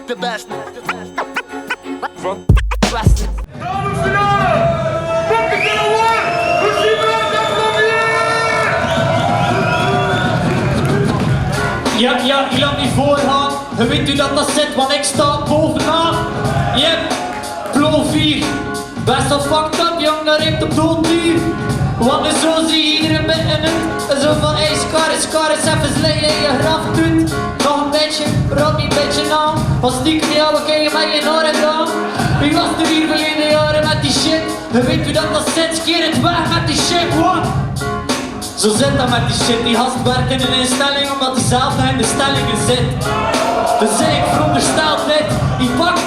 de best. Dames en heren, Bucket in de war! We zien we Ja, je laat niet voorgaan. Je weet u dat dat zit, want ik sta bovenaan. Yep, Plo 4. Best wel fucked up, jong, daar heeft op doodduur. Want nu zo zie je iedereen binnen het. Zo van, hey, Scar is even slijden in je graf doet. Nog een beetje, rot niet een beetje aan. Want stiekem jou, we kijken met je oren gedaan. Wie was er hier verleden jaren met die shit? Je weet u dat dat zit, keer het weg met die shit, what? Zo zit dat met die shit, die gast werkt in een instelling omdat hij zelf nog in de stellingen zit. Dus ik veronderstel dit, die pakt,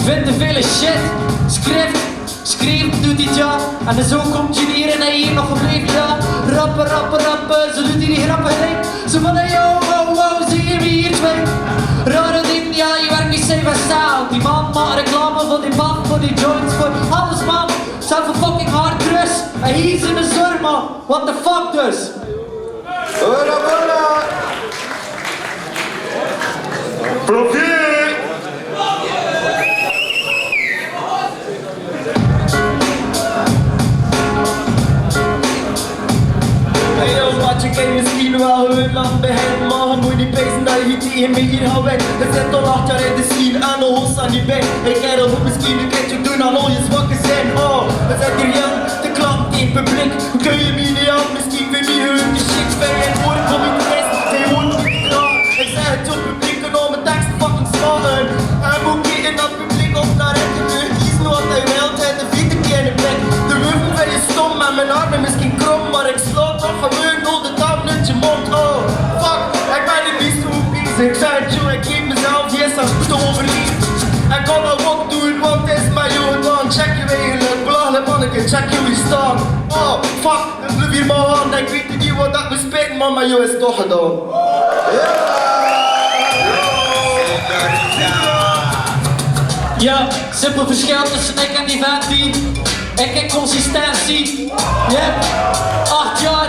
vindt te veel shit, schreef doet hij ja, en zo komt je hier en hij hier nog gebleven ja. Rappen, zo doet hij die grappen gelijk. Zo van hey yo, wow, zie je wie hier twee? Rare ding, ja, je werkt niet safe en sound. Die man maakt reclame voor die band, voor die joints, voor alles man. Zelf een fucking hard drus. En hier is in de zorg man. What the fuck dus? Hola, hola! Profiel! Hey yo, wat je kent misschien wel heel lang bij hem. Maar je moet niet pezen dat je tegen me hier gaat weg. Je zit al 8 jaar in de scene en de host aan die bek. Ik ken dat ook misschien een keertje doen aan al je zwakke zijn. Oh, we zijn hier jong, de klant in publiek. Hoe kun je me niet aan? Misschien vind je hun de shit bij het woord van mijn test. Hij hoort niet graag. Ik zeg het op publiek en al mijn tekst fucking slaan. Hij moet kijken dat publiek op naar het gebeur. Kies nu wat hij wil, tijd de vierde keer in de bek. De wuffel ben je stom en mijn armen misschien krom, maar ik sla toch gewoon door de tand uit je mond. Oh, fuck, ik ben er niet zo bezig. Ik zeg het joh, ik geef mezelf die is aan goed overleefd. En kan dat ook doen, want het is mijn jongen dan. Check je eigenlijk, belachelijk manneke, check je hoe je staat. Oh, fuck, ik blijf hier maar aan. Ik weet niet wat dat we spelen, maar mijn jongen is toch gedaan. Ja, simpel verschil tussen ik en die vent die. Ik heb consistentie. Yep, 8 jaar.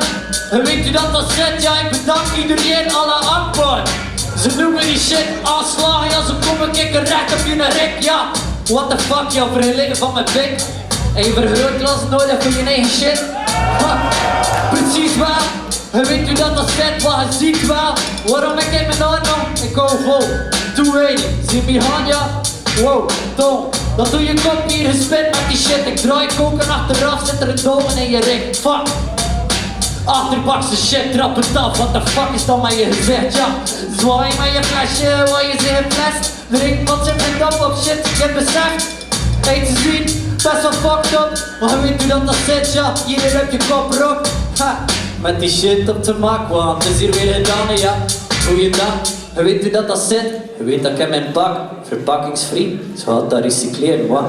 En weet u dat dat zit? Ja, ik bedank iedereen, Allah Akbar. Ze noemen die shit aanslagen, ja, zo kom ik recht op je rik, ja. What the fuck, ja, vergeleken van mijn pik. En je vergrootglas nodig voor je eigen shit. Ha, precies wel. En weet u dat dat zit, wat je ziet wel. Waarom ik in mijn armen? Ik hou vol. 280, zie me gaan, ja. Wow, Tom, dat doe je kop hier gespit met die shit. Ik draai koken achteraf, zit er een domen in je ring. Fuck. Achterbakse shit, trap het af, what the fuck is dan met je gezicht, ja. Zwaai met je flesje, waar je zich fles. Drink wat zit met op shit, ik heb beseft. Eet te zien, best wel fucked up. Maar weet u dat dat zit, ja, hier heb je kop rock. Ha, met die shit op te maken, want het is hier weer gedaan, ja. Goeiedag, weet u dat dat zit? Je weet dat ik in mijn pak, verpakkingsvrij. Zo had dat recycleren, wat?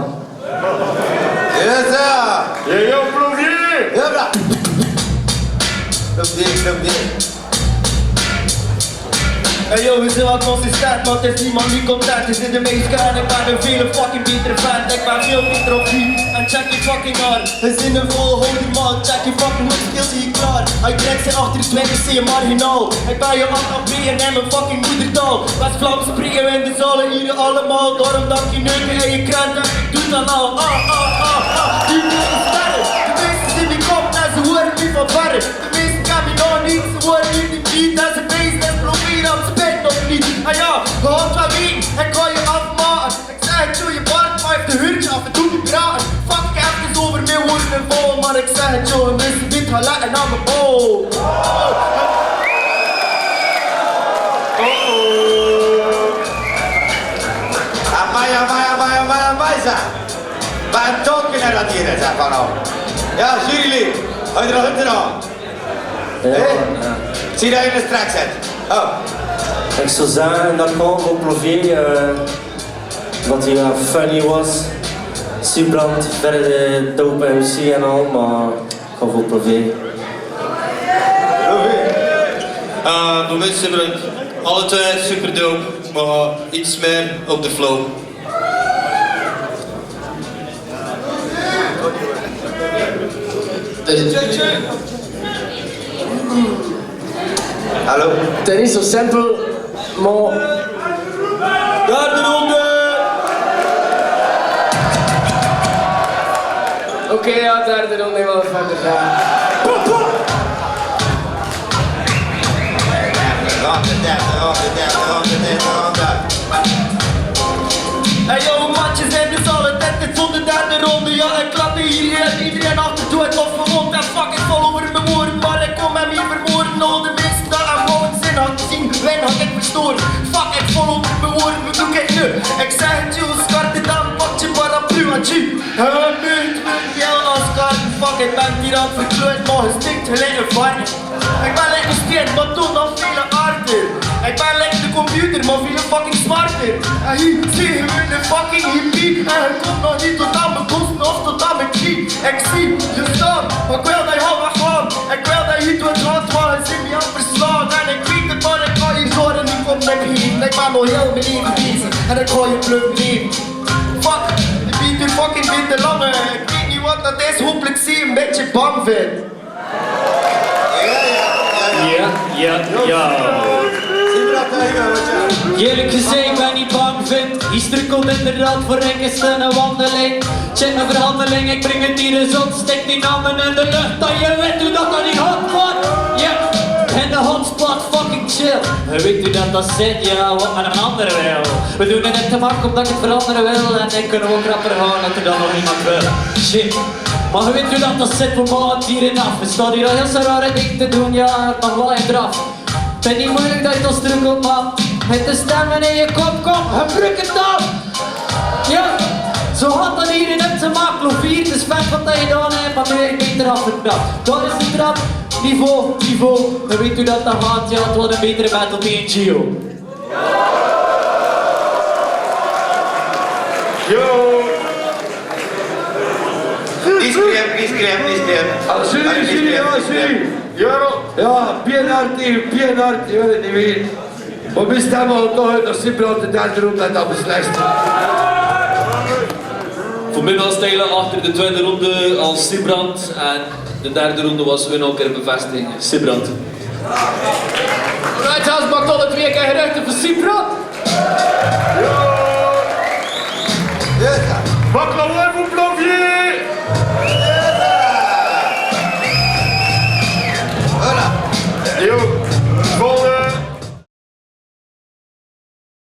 Yes, ja! Hey yo, profiel! Ja, bra! Loop dit. Hey yo, we zijn wel consistent, maar het is niemand die content. Het is in de meest gaan, ik ben een veel fucking betere vent. Ik ben veel beter op die, en check je fucking hard. Het is in een volhouden man, check je fucking hoek, skills zie je klaar. Hij trekt zich achter de twintig, zie je marginaal. Ik ben je aan het en in mijn fucking moedertaal. West-Vlaams springen we in de zalen, hier allemaal. Daarom dat je neuken in je krenten, ik doe dat al. Die mensen sterren, de meesten zien die kop en ze horen niet van verre. De meesten kan me nog niet, ze horen niet die beat en ze beest en proberen aan het spitten of niet. En ja, je had wel weten, ik kan je afmaken. Ik zeg het joh, je baard maar heeft een huurtje af en toe die praten. Fuck, ik heb het over meer woorden en vol, maar ik zeg het joh, mensen dit gaan letten aan mijn bol. Amai, zeg. Wat een tolkje naar dat hier, zeg, van nou. Ja, jurylid, hou je er nog in aan? Zie dat je in de strak zit. Oh. Ik zou zeggen dat gewoon voor Plovier, dat hij funny was. Superhand, verder dope MC en al, maar gewoon voor Plovier. Voor mij Superhand, alle twee super dope, maar iets meer op de flow. Hallo? Het is niet zo simpel, maar... Garderonde! Oké, ja, derde ronde wel verder gaan. Ronde. Hey jonge matjes en dus alle tijd tot de derde ronde. Ja, ik klap hier en iedereen achter toe het opgewond. En fuck it, vol over mijn woorden, maar ik kom hem hier vermoorden. Al de mensen dat aan gewoon zin had zien, wijn had ik verstoord. Fuck it, vol over mijn woorden, wat doe ik nu? Ik zeg het je, skarte dan, pak je paraplu aan je. Munt, ja, als kaarten, fuck it, ben hier aan het verkleurd, maar het stinkt gelijk een varken. Ik ben lekker gesteerd, maar toen nog vele arten. Ik ben lekker de computer, maar veel fucking smarter. En hier zie je weer de fucking hippie. En hij komt nog niet tot aan mijn kosten of tot aan mijn knie. Ik zie je staan, maar ik wil dat je al weggaan. Ik wil dat je door het hand waar je zit me aan verslaan. En ik weet het, maar ik kan je zorgen niet op mijn geven. Ik ben nog heel mijn leven bezig en ik ga je pluk nemen. Fuck, die biedt er fucking veel te lange. Ik weet niet wat dat is, hopelijk zie je een beetje bang vindt. Ja. Eerlijk gezegd, ik ben niet bang vind. Die strukkelt inderdaad voor is een wandeling. Check mijn verhandeling, ik breng het hier eens op. Stek die namen in de lucht, dat je weet hoe dat die hot wordt. Ja, en de hotspot fucking chill. En weet u dat dat zit, ja, wat met een andere wil. We doen het net te makkelijk omdat ik het veranderen wil. En dan kunnen we ook rapper gaan dat er dan nog iemand wil. Shit. Maar weet u dat dat zit, we maken het hierin af. We staan hier al heel zo rare dingen te doen, ja, het mag wel even eraf. Het is niet moeilijk dat je dat strukkelt, man. Met de stemmen in je kop, kom, gebruik het dan! Ja, zo had dat hier in het te maken, Klovier. Het is vet wat je gedaan hebt, maar nu een beter afgeknapt. Dat is de trap, niveau. En weet u dat dat gaat, ja, het wordt een betere battle tegen Gio. Yo! Discreet. Jury. Ja, PNR tegen PNR, je weet het niet meer. Maar we stemmen toch uit als Sibrand de derde ronde en dat beslist. Voor mij was Stijlen achter de tweede ronde als Sibrand en de derde ronde was weer nog een keer een bevestiging. Sibrand. Right, Hans maakt alle 2 keer geruchten voor Sibrand. Wat gaan we even